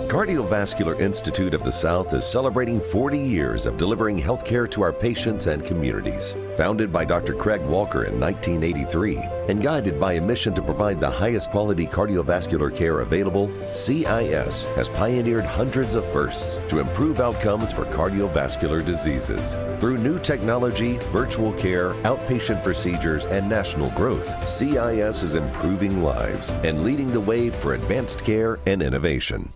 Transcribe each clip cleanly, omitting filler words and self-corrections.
Cardiovascular Institute of the South is celebrating 40 years of delivering healthcare to our patients and communities. Founded by Dr. Craig Walker in 1983 and guided by a mission to provide the highest quality cardiovascular care available, CIS has pioneered hundreds of firsts to improve outcomes for cardiovascular diseases. Through new technology, virtual care, outpatient procedures, and national growth, CIS is improving lives and leading the way for advanced care and innovation.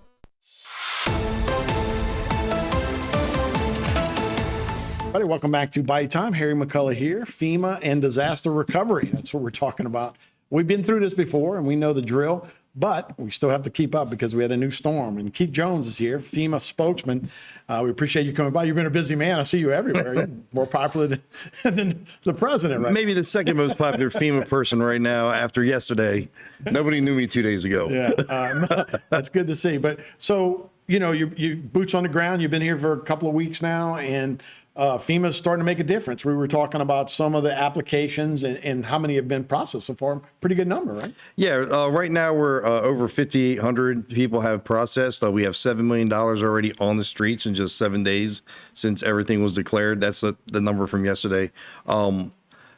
Everybody, welcome back to Bayou Time. Harry McCullough here. FEMA and disaster recovery. That's what we're talking about. We've been through this before and we know the drill, but we still have to keep up because we had a new storm. And Keith Jones is here, FEMA spokesman. We appreciate you coming by. You've been a busy man. I see you everywhere. You're more popular than the president, right? Maybe the second most popular FEMA person right now after yesterday. Nobody knew me 2 days ago. Yeah, that's good to see. But so, you boots on the ground. You've been here for a couple of weeks now, and FEMA's starting to make a difference. We were talking about some of the applications and how many have been processed so far. Pretty good number, right? Yeah, right now we're over 5,800 people have processed. We have $7 million already on the streets in just 7 days since everything was declared. That's the number from yesterday.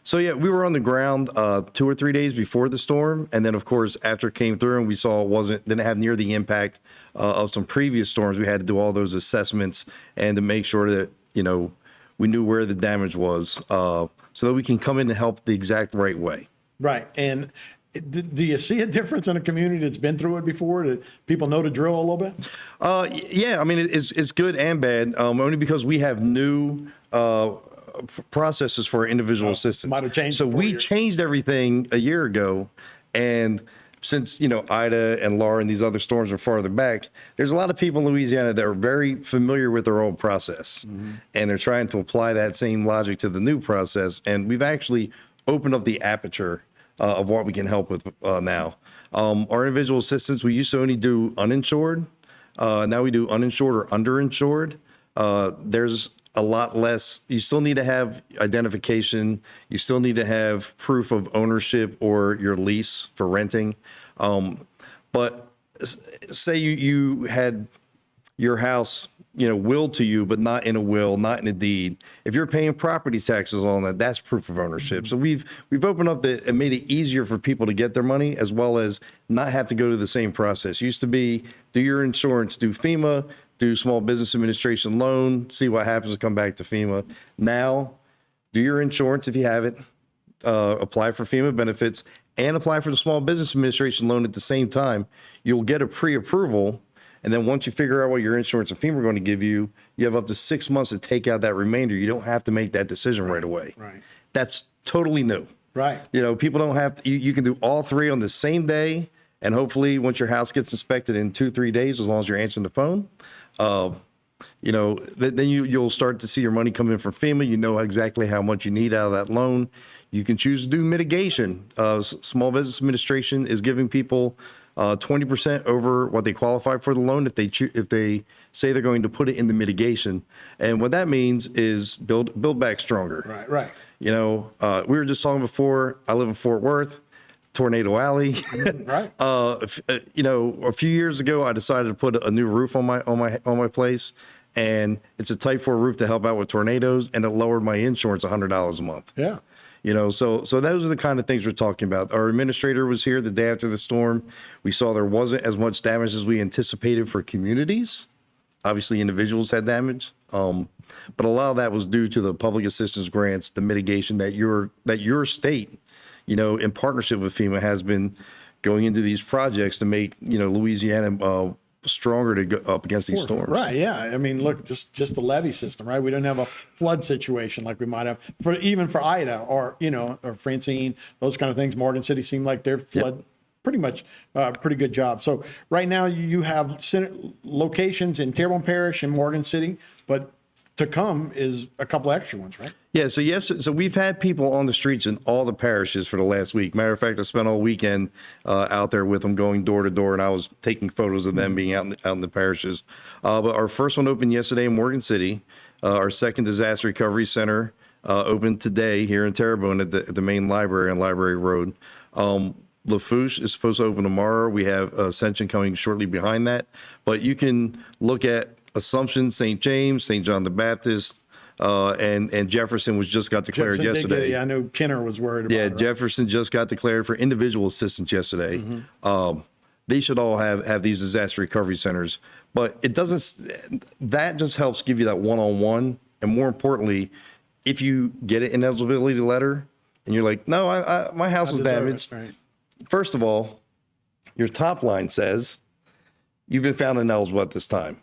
So yeah, we were on the ground 2 or 3 days before the storm, and then of course after it came through and we saw it didn't have near the impact of some previous storms. We had to do all those assessments and to make sure that we knew where the damage was, so that we can come in and help the exact right way. Right. And do you see a difference in a community that's been through it before? Do people know the drill a little bit? Yeah, I mean, it's good and bad, only because we have new processes for individual assistance. Might have changed. So we changed everything a year ago, and since Ida and Laura and these other storms are farther back, there's a lot of people in Louisiana that are very familiar with their old process, and they're trying to apply that same logic to the new process. And we've actually opened up the aperture of what we can help with now. Our individual assistance, we used to only do uninsured. Now we do uninsured or underinsured. There's a lot less. You still need to have identification. You still need to have proof of ownership or your lease for renting. But say you had your house, willed to you, but not in a will, not in a deed. If you're paying property taxes on that, that's proof of ownership. So we've opened up and made it easier for people to get their money, as well as not have to go to the same process. It used to be, do your insurance, do FEMA, do Small Business Administration loan, see what happens to come back to FEMA. Now, do your insurance if you have it, apply for FEMA benefits, and apply for the Small Business Administration loan at the same time. You'll get a pre-approval, and then once you figure out what your insurance and FEMA are going to give you, you have up to 6 months to take out that remainder. You don't have to make that decision right away. Right. That's totally new. Right. People don't have to, you can do all three on the same day, and hopefully once your house gets inspected in 2-3 days, as long as you're answering the phone, then you'll start to see your money come in from FEMA. You know exactly how much you need out of that loan. You can choose to do mitigation. Small Business Administration is giving people 20% over what they qualify for the loan if they say they're going to put it in the mitigation. And what that means is build back stronger. Right. We were just talking before, I live in Fort Worth, Tornado Alley. Right. A few years ago, I decided to put a new roof on my place, and it's a Type 4 roof to help out with tornadoes, and it lowered my insurance $100 a month. Yeah. So those are the kind of things we're talking about. Our administrator was here the day after the storm. We saw there wasn't as much damage as we anticipated for communities. Obviously, individuals had damage, but a lot of that was due to the public assistance grants, the mitigation that your state, in partnership with FEMA, has been going into these projects to make Louisiana stronger to go up against these storms. Right. Yeah. I mean, look, just the levee system, right? We don't have a flood situation like we might have even for Ida or Francine, those kind of things. Morgan City seemed like their flood pretty much pretty good job. So right now you have locations in Terrebonne Parish and Morgan City, but to come is a couple extra ones, right? Yeah, so we've had people on the streets in all the parishes for the last week. Matter of fact, I spent all weekend out there with them, going door to door, and I was taking photos of them being out in the parishes. But our first one opened yesterday in Morgan City. Our second disaster recovery center opened today here in Terrebonne at the main library on Library Road. Lafourche is supposed to open tomorrow. We have Ascension coming shortly behind that. But you can look at Assumption, St. James, St. John the Baptist, and Jefferson was just got declared Jefferson did yesterday. get it. I know Kenner was worried about Yeah, it. Right? Jefferson just got declared for individual assistance yesterday. They should all have these disaster recovery centers, but it doesn't. That just helps give you that one-on-one, and more importantly, if you get an ineligibility letter and you're like, no, my house is deserve it, damaged. right. First of all, your top line says you've been found ineligible at this time.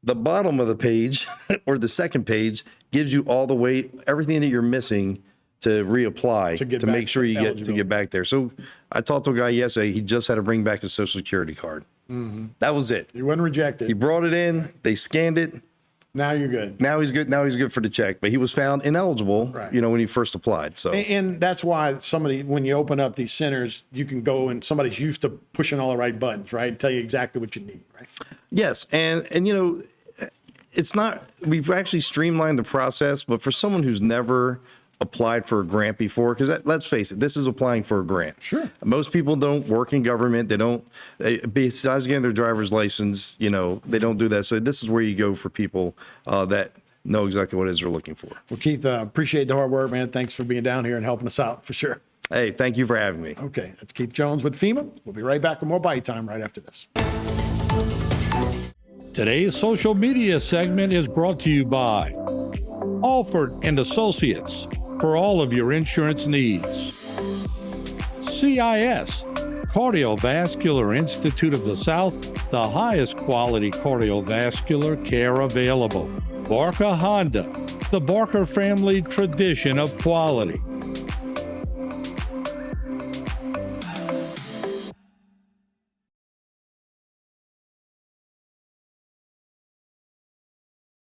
The bottom of the page or the second page gives you all the way, everything that you're missing to reapply to make sure you get back there. So I talked to a guy yesterday. He just had to bring back his Social Security card. That was it. He wasn't rejected. He brought it in. They scanned it. Now you're good. Now he's good. Now he's good for the check. But he was found ineligible, Right. when he first applied. So And that's why when you open up these centers, you can go and somebody's used to pushing all the right buttons, right? And tell you exactly what you need, right? yes, and it's not. We've actually streamlined the process, but for someone who's never applied for a grant before, because let's face it, this is applying for a grant. Sure. Most people don't work in government. Besides getting their driver's license, they don't do that. So this is where you go for people that know exactly what it is they're looking for. Well, Keith, appreciate the hard work, man. Thanks for being down here and helping us out for sure. Hey, thank you for having me. Okay, that's Keith Jones with FEMA. We'll be right back with more Bayou Time right after this. Today's social media segment is brought to you by Alford and Associates for all of your insurance needs. CIS, Cardiovascular Institute of the South, the highest quality cardiovascular care available. Barker Honda, the Barker family tradition of quality.